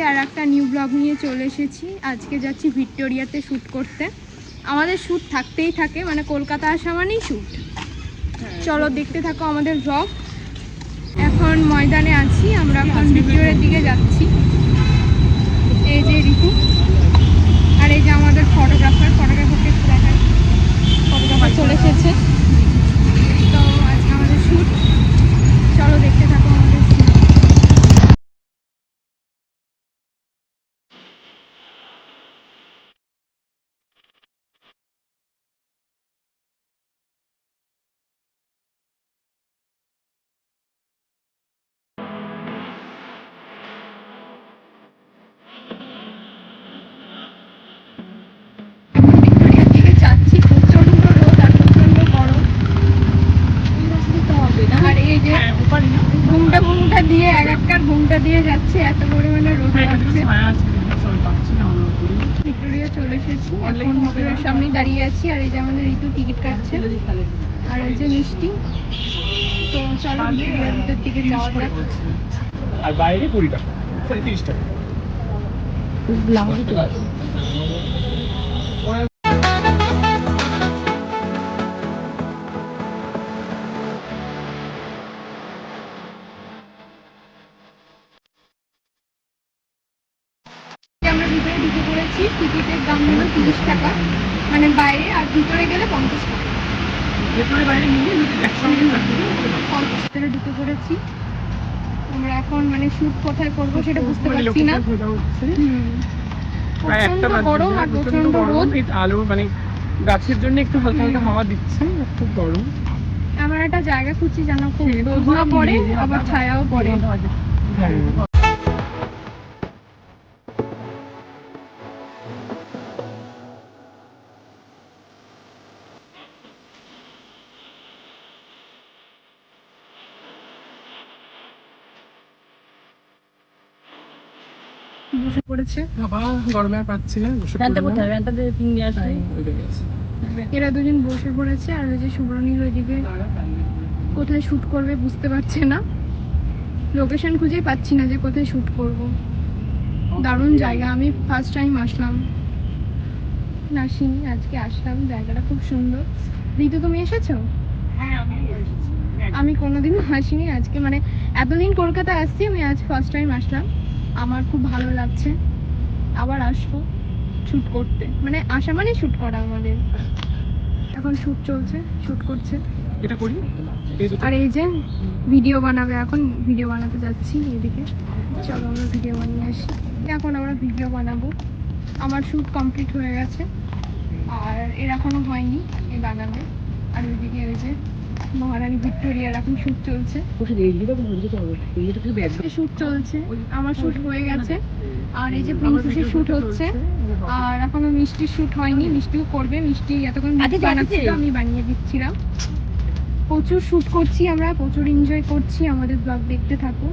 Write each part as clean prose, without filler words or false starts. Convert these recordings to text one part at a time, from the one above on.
আর একটা new blog নিয়ে চলে এসেছি। আজকে যাচ্ছি ভিক্টোরিয়াতে শ্যুট করতে। আমাদের শ্যুট থাকতেই থাকে, মানে কলকাতা আসা মানেই শ্যুট। চলো দেখতে থাকো আমাদের ব্লগ। এখন ময়দানে আছি, আমরা এখন ভিক্টোরিয়ার দিকে যাচ্ছি। এই যে ঋতু আর এই যে আমাদের ফটোগ্রাফারকে দেখায়। ফটোগ্রাফার চলে এসেছে। তো আজকে আমাদের শ্যুট, চলো দেখতে থাকো আমাদের শ্যুট। যাচ্ছি, প্রচন্ড রোদ আর প্রচন্ড গরম। আর এই যে ঘুমটা দিয়ে এক একটার ঘুমটা দিয়ে যাচ্ছে, এত পরিমাণে রোদ হচ্ছে। ভিক্টোরিয়া চলে এসেছি, এখন ভিক্টোরিয়ার সামনে দাঁড়িয়ে আছি। আর এই যে আমাদের ঋতু টিকিট কাটছে, আর এই যে মিষ্টি। তো চলো ভিক্টোরিয়ার ভিতর দিকে যাওয়া যাক। আর বাইরে 20 টাকা, 30 টাকা। আমরা ভিতরে ঢুকে পড়েছি। টিকিটের দাম হলো 30 টাকা, মানে বাইরে, আর ভিতরে গেলে 50 টাকা। ভেতরে বাইরে মিলে একসঙ্গে 50 টাকা ঢুকে পড়েছি। আমরা এখন মানে শ্যুট কোথায় করবো সেটা বুঝতে পারছি না। প্রচন্ড গরম আর প্রচন্ড রোদ। আলো মানে গাছের জন্য একটু হালকা হালকা হাওয়া দিচ্ছে, খুব গরম। আমার একটা জায়গা খুঁজছি যেন খুব রোদ না পড়ে আবার ছায়াও পড়ে। বসে পড়েছে। বাবা গরমে আর পাচ্ছি না, বসে এরা দুজন বসে পড়েছে। আর ওই যে সুব্রনীল ওইদিকে কোথায় শ্যুট করবে বুঝতে পারছে না। লোকেশন খুঁজেই পাচ্ছি না যে কোথায় শ্যুট করব। দারুণ জায়গা, আমি ফার্স্ট টাইম আসলাম, আসিনি, আজকে আসলাম। জায়গাটা খুব সুন্দর। ঋতু তুমি এসেছো? আমি কোনোদিনও আসিনি, আজকে মানে এতদিন কলকাতা আসছি, আমি আজ ফার্স্ট টাইম আসলাম। আমার খুব ভালো লাগছে, আবার আসবো শ্যুট করতে। মানে আসা মানে শ্যুট করা আমাদের। এখন শ্যুট চলছে, শ্যুট করছে। এটা করি। আর এই যে ভিডিও বানাবে, এখন ভিডিও বানাতে যাচ্ছি এদিকে। চলো আমরা ভিডিও বানিয়ে আসি। এখন আমরা ভিডিও বানাবো। আমার শ্যুট কমপ্লিট হয়ে গেছে, আর এর এখনো হয়নি, এ বানাবে। আর ওইদিকে ওই যে মহারানী ভিক্টোরিয়ার এখন শ্যুট চলছে। শ্যুট চলছে, আমার শ্যুট হয়ে গেছে। আর এই যে প্রিন্সেসের শ্যুট হচ্ছে। আর এখনো মিষ্টির শ্যুট হয়নি, মিষ্টিও করবে। মিষ্টি এতক্ষণ বানাচ্ছিল, আমি বানিয়ে দিচ্ছিলাম। প্রচুর শ্যুট করছি আমরা, প্রচুর এনজয় করছি। আমাদের ব্লগ দেখতে থাকো,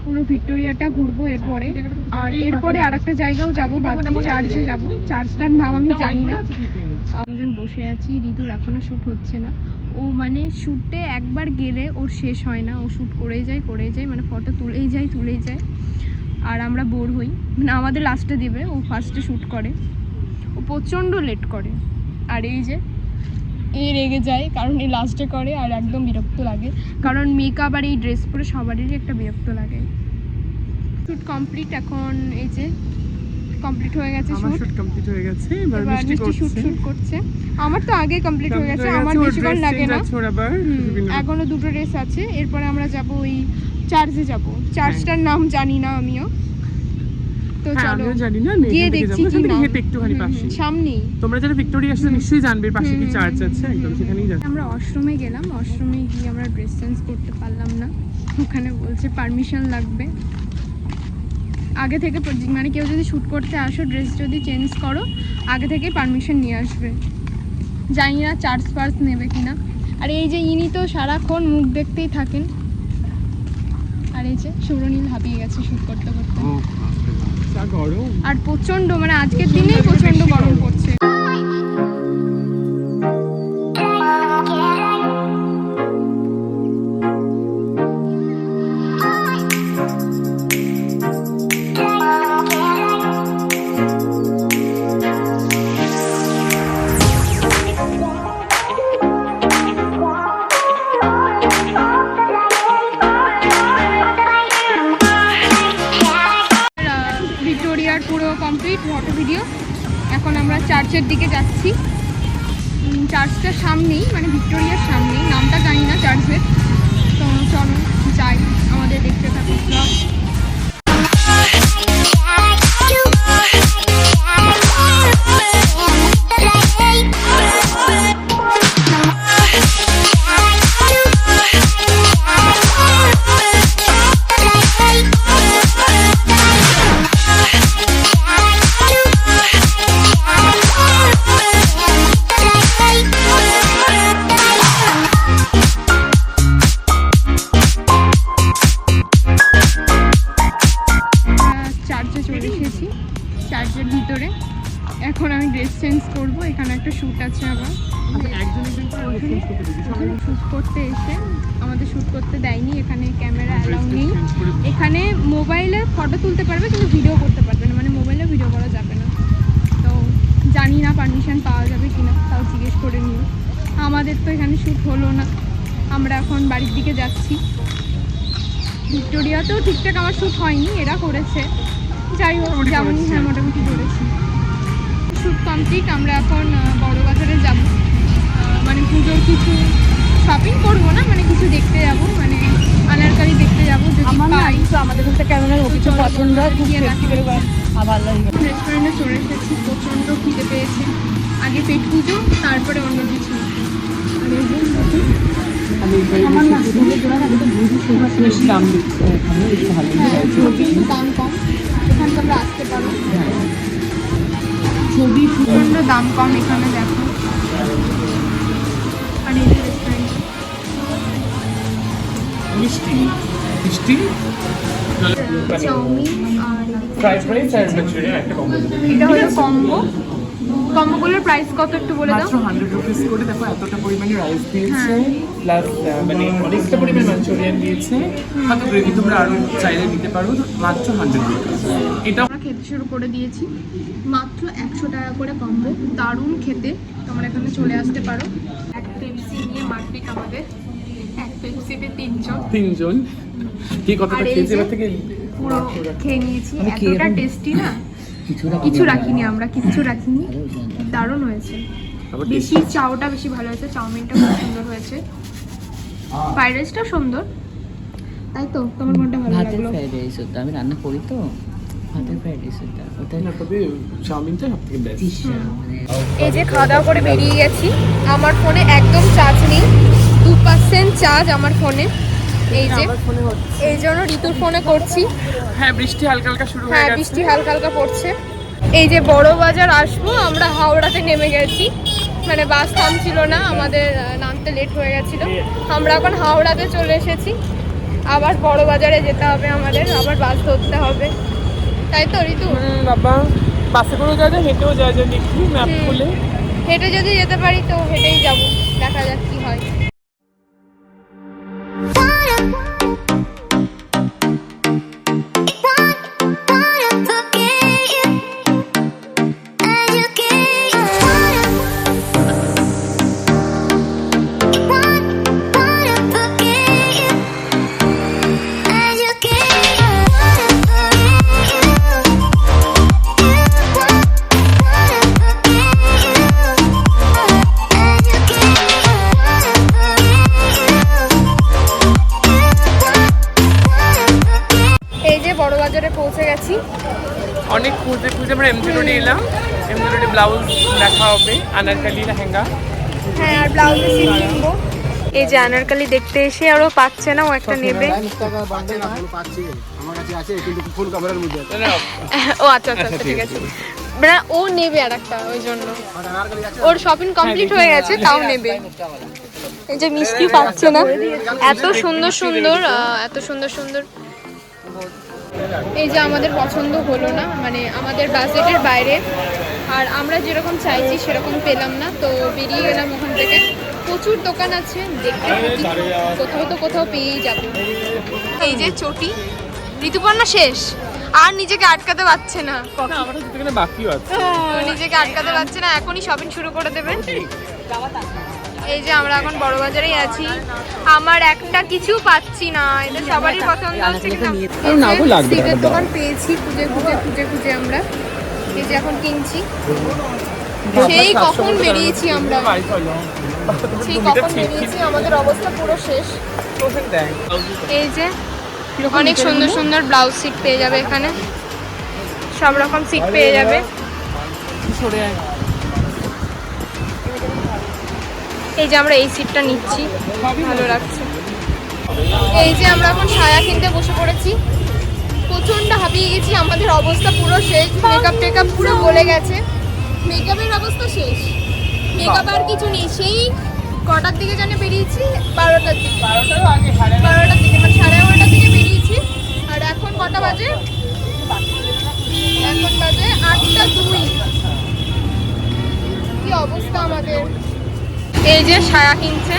পুরো ভিক্টোরিয়াটা ঘুরবো এরপরে। আর এরপরে আর একটা জায়গাও যাবো, ভাবছি চার্চে যাবো। চার্চটার নাম আমি জানি না। আমরা বসে আছি, ঋতুর এখনো শ্যুট হচ্ছে না। ও মানে শ্যুটে একবার গেলে ওর শেষ হয় না, ও শ্যুট করেই যায়, মানে ফটো তুলেই যায়। আর আমরা বোর হই, মানে আমাদের লাস্টে দিবে, ও ফার্স্টে শ্যুট করে। ও প্রচণ্ড লেট করে। আর এই যে রেগে যায় কারণ এই লাস্টে করে, আর একদম বিরক্ত লাগে, কারণ মেকআপ আর এই ড্রেস পরে সবারই একটা বিরক্ত লাগে। শ্যুট কমপ্লিট, এখন এই যে কমপ্লিট হয়ে গেছে শ্যুট কমপ্লিট হয়ে গেছে। এবার মিষ্টি শ্যুট করছে। আমার তো আগে কমপ্লিট হয়ে গেছে, আমার বেশিক্ষণ লাগে না। এখনো দুটো ড্রেস আছে। এরপরে আমরা যাব ওই চার্চে যাব। চার্চটার নাম জানি না আমিও। তো চলো গিয়ে দেখছি কি নাম। সামনেই, তোমরা যারা ভিক্টোরিয়া আসলে নিশ্চয়ই জানবে পাশে কি চার্চ আছে, একদম সেখানেই যাচ্ছি। আমরা আশ্রমে গেলাম। আশ্রমে গিয়ে আমরা ড্রেস চেঞ্জ করতে পারলাম না, ওখানে বলছে পারমিশন লাগবে আগে থেকে। মানে কেউ যদি শ্যুট করতে আসো, ড্রেস যদি চেঞ্জ করো, আগে থেকে পারমিশন নিয়ে আসবে। জানি না চার্জ ফার্জ নেবে কিনা। আর এই যে ইনি তো সারাক্ষণ মুখ দেখতেই থাকেন। আর এই যে সুব্রনীল হাঁপিয়ে গেছে শ্যুট করতে করতে। আর প্রচন্ড, মানে আজকের দিনেই প্রচন্ড গরম পড়ছে। পুরো কমপ্লিট ফটো ভিডিও। এখন আমরা চার্চের দিকে যাচ্ছি। চার্চটার সামনেই, মানে ভিক্টোরিয়ার সামনেই, নামটা জানি না চার্চের। তো চলো যাই, আমাদের দেখতে থাকি ব্লগ। চার্চে চলে এসেছি, চার্চের ভিতরে। এখন আমি ড্রেস চেঞ্জ করবো, এখানে একটা শ্যুট আছে আবার। শ্যুট করতে এসে আমাদের শ্যুট করতে দেয়নি, এখানে ক্যামেরা অ্যালাউ নেই। এখানে মোবাইলে ফটো তুলতে পারবে কিন্তু ভিডিও করতে পারবে না, মানে মোবাইলে ভিডিও করা যাবে না। তো জানি না পারমিশন পাওয়া যাবে কিনা, তাও জিজ্ঞেস করে নিও। আমাদের তো এখানে শ্যুট হলো না, আমরা এখন বাড়ির দিকে যাচ্ছি। ভিক্টোরিয়াতেও ঠিকঠাক আমার শ্যুট হয়নি, এরা করেছে। যাই হোক, যেমনই হ্যাঁ মোটামুটি করেছি। Shoot complete. আমরা এখন বড় বাজারে যাব, মানে পুজোর কিছু শপিং করবো না, মানে কিছু দেখতে যাব, মানে আনারকালি দেখতে যাব যদি পাই। আমাদের কাছে ক্যামেরার কিছু পছন্দ হয়, খুব টেস্টি করে ভালো লাগে। রেস্টুরেন্টে চলে এসেছি, প্রচণ্ড খিদে পেয়েছে। আগে পেট পুজো, তারপরে অন্য কিছু। আর এই যে বেশি দাম দিচ্ছে এখানে, একটু ভালো হ্যাঁ, একটু দাম কম, এখানে তোমরা আসতে পারো। ছবি প্রচণ্ড দাম কম এখানে, দেখো। আর এই যে রেস্টুরেন্ট, মিষ্টি মিষ্টি চাউমিন আর ফ্রাইড রাইস আর মাঞ্চুরিয়ান একটা কম্বো দেবে। এটা হলো কম্বো। কম্বোগুলোর প্রাইস কত একটু বলে দাও। মাত্র 100 রুপিস করে। দেখো এতটা পরিমাণে রাইস দিয়েছে, প্লাস মানে অনেকটা পরিমাণে মাঞ্চুরিয়ান দিয়েছে, হয়তো গ্রেভি তোমরা আরো চাইলে নিতে পারো। মাত্র 100 রুপিস। এটা আমরা খেতে শুরু করে দিয়েছি, মাত্র 100 টাকা করে কম্বো, দারুণ খেতে। তোমরা এখানে চলে আসতে পারো। এক পেপসি নিয়ে মারপিট আমাদের, এক পেপসিতে 3 জন। কি কতটা আর এই খেয়েছে যে এবার থেকে পুরো খেয়ে নিয়েছি, আমি খেয়ে এতটা এখন- টেস্টি না, কিছু রাখিনি আমরা, কিচ্ছু রাখিনি, দারুণ হয়েছে। আবার বেশি চাউটা বেশি ভালো হয়েছে, চাউমিনটা খুব সুন্দর হয়েছে, ফ্রাইড রাইসটা সুন্দর। তাই তো, তোমার কোনটা ভালো ভাতের লাগলো? ফ্রাইড রাইস হতো, আমি রান্না করি তো ভাতের ফ্রাইড রাইস হতো ওটা না, তবে চাউমিনটা সবথেকে বেস্ট। মানে এই যে খাওয়া দাওয়া করে বেরিয়ে গেছি। আমার ফোনে একদম চার্জ নেই, 2% চার্জ আমার ফোনে। এই যে এই জন্য ঋতুর ফোনে করছি। হ্যাঁ, বৃষ্টি হালকা হালকা শুরু হয়ে হ্যাঁ, গেছে। বৃষ্টি হালকা হালকা পড়ছে। এই যে বড় বাজার আসবো, আমরা হাওড়াতে নেমে গেছি, মানে বাস থামছিল না, আমাদের নামতে লেট হয়ে গেছিল। আমরা এখন হাওড়াতে চলে এসেছি, আবার বড় বাজারে যেতে হবে আমাদের, আবার বাস ধরতে হবে। তাই তো ঋতু? বাবা বাসে করেও যাওয়া যায়, হেঁটেও যাওয়া যায়, দেখি ম্যাপ হুম। খুলে। হেঁটে যদি যেতে পারি তো হেঁটেই যাব, দেখা যাক কি হয়। এই যে বড় বাজারে পৌঁছে গেছি। অনেক খুঁজে খুঁজে আমরা এমজি রোডে এলাম। এমজি রোডে ব্লাউজ দেখা হবে, আনারকালি লেহেঙ্গা। হ্যাঁ, আর ব্লাউজের সিট কিনবো। এই যে আনারকালি দেখতে এসে আরও পাচ্ছে না, ও একটা নেবে। ও আচ্ছা আচ্ছা আচ্ছা, ঠিক আছে। মানে ও নেবে আর একটা, ওই জন্য ওর শপিং কমপ্লিট হয়ে গেছে, তাও নেবে। এই যে মিষ্টি পাচ্ছে না, এত সুন্দর সুন্দর এত সুন্দর সুন্দর। এই যে আমাদের পছন্দ হলো না, মানে আমাদের বাজেটের বাইরে, আর আমরা যেরকম চাইছি সেরকম পেলাম না, তো বেরিয়ে গেলাম ওখান থেকে। প্রচুর দোকান আছে, দেখতে থাকি, কোথাও তো কোথাও পেয়েই যাব। এই যে চটি, ঋতুপর্ণা শেষ, আর নিজেকে আটকাতে পারছে না, না, আমার যেতে গেলে বাকিও আছে। ও নিজেকে আটকাতে পারছে না, এখনই শপিং শুরু করে দেবে। এই যে আমরা এখন বড় বাজারেই আছি। আমার একটা কিছু পাচ্ছি না, এটা সবারই পছন্দ হচ্ছে কিনা। সিটের দোকান পেয়েছি খুঁজে আমরা। এই যে এখন কিনছি। সেই কখন বেরিয়েছি আমরা, আমাদের অবস্থা পুরো শেষ। এই যে অনেক সুন্দর সুন্দর ব্লাউজ সিট পেয়ে যাবে এখানে, সব রকম সিট পেয়ে যাবে। এই যে আমরা এই সিটটা নিচ্ছি, ভালো লাগছে। এই যে আমরা এখন সায়া কিনতে বসে পড়েছি, প্রচন্ড হাঁপিয়ে গেছি, আমাদের অবস্থা পুরো শেষ। মেকআপ টেকআপ পুরো গলে গেছে, মেকআপের অবস্থা শেষ, মেকআপ আর কিছু নেই। সেই কটার দিকে জানে বেরিয়েছি, 12টার দিকে, 12টার দিকে মানে 11:30টার দিকে বেরিয়েছি। আর এখন কটা বাজে? এখন বাজে 8:02। কি অবস্থা আমাদের। এই যে সায়া কিনছে,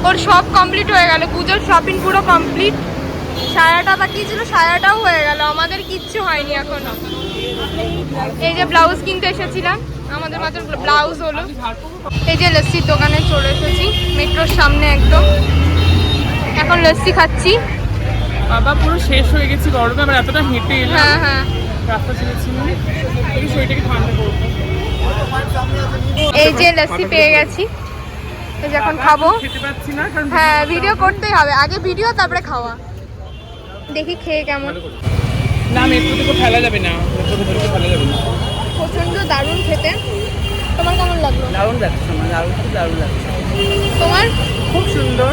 ওর সব কমপ্লিট হয়ে গেল, পুজোর শপিং পুরো কমপ্লিট। সায়াটা বাকি ছিল, সায়াটাও হয়ে গেল, আমাদের কিচ্ছু হয়নি এখনো। এই যে ব্লাউজ কিনতে এসেছিলাম, আমাদের মাত্র ব্লাউজ হলো। এই যে লস্যির দোকানে চলে এসেছি, মেট্রোর সামনে একদম। এখন লস্যি খাচ্ছি। বাবা পুরো শেষ হয়ে গেছি গরমে, আবার এতটা হেঁটে এলাম। হ্যাঁ হ্যাঁ, রাস্তা ছেড়েছি, শরীরটাকে ঠান্ডা করবো। এই যে লস্যি পেয়ে গেছি, এই যে এখন খাবো। খেতে পাচ্ছি না কারণ হ্যাঁ, ভিডিও করতেই হবে, আগে ভিডিও তারপরে খাওয়া। দেখি খেয়ে কেমন। না মেট্রো থেকে ফেলা যাবে না, মেট্রো থেকে ফেলা যাবে না। প্রচন্ড দারুণ খেতে। তোমার কেমন লাগলো? দারুণ লাগছে, আমার দারুণ লাগছে। তোমার? খুব সুন্দর।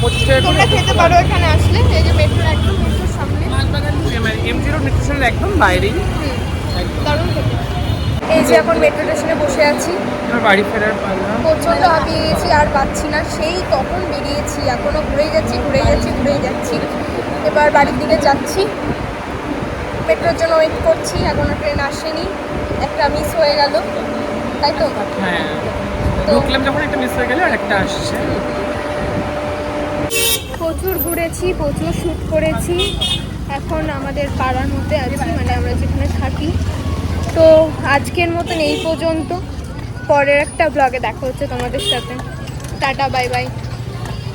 25 টাকা তোমরা খেতে পারো এখানে আসলে। এই যে মেট্রোর একদম মেট্রোর সামনে, M0 মেট্রো স্টেশনের একদম বাইরেই। দারুণ খেতে। এই যে এখন মেট্রো স্টেশনে বসে আছি, আমার বাড়ি ফেরার পালা। প্রচন্ড হাঁপিয়ে গেছি, আর পাচ্ছি না। সেই তখন বেরিয়েছি, এখনো ঘুরেই যাচ্ছি। এবার বাড়ির দিকে যাচ্ছি, মেট্রোর জন্য ওয়েট করছি, এখনো ট্রেন আসেনি। একটা মিস হয়ে গেল, তাই তো? হ্যাঁ, তো ঢুকলাম যখন একটা মিস হয়ে গেল, আর একটা আসছে। প্রচুর ঘুরেছি, প্রচুর শ্যুট করেছি। এখন আমাদের পাড়ার মধ্যে আছি, মানে আমরা যেখানে থাকি। তো আজকের মতন এই পর্যন্ত, পরের একটা ব্লগে দেখা হচ্ছে তোমাদের সাথে। Tata, bye bye.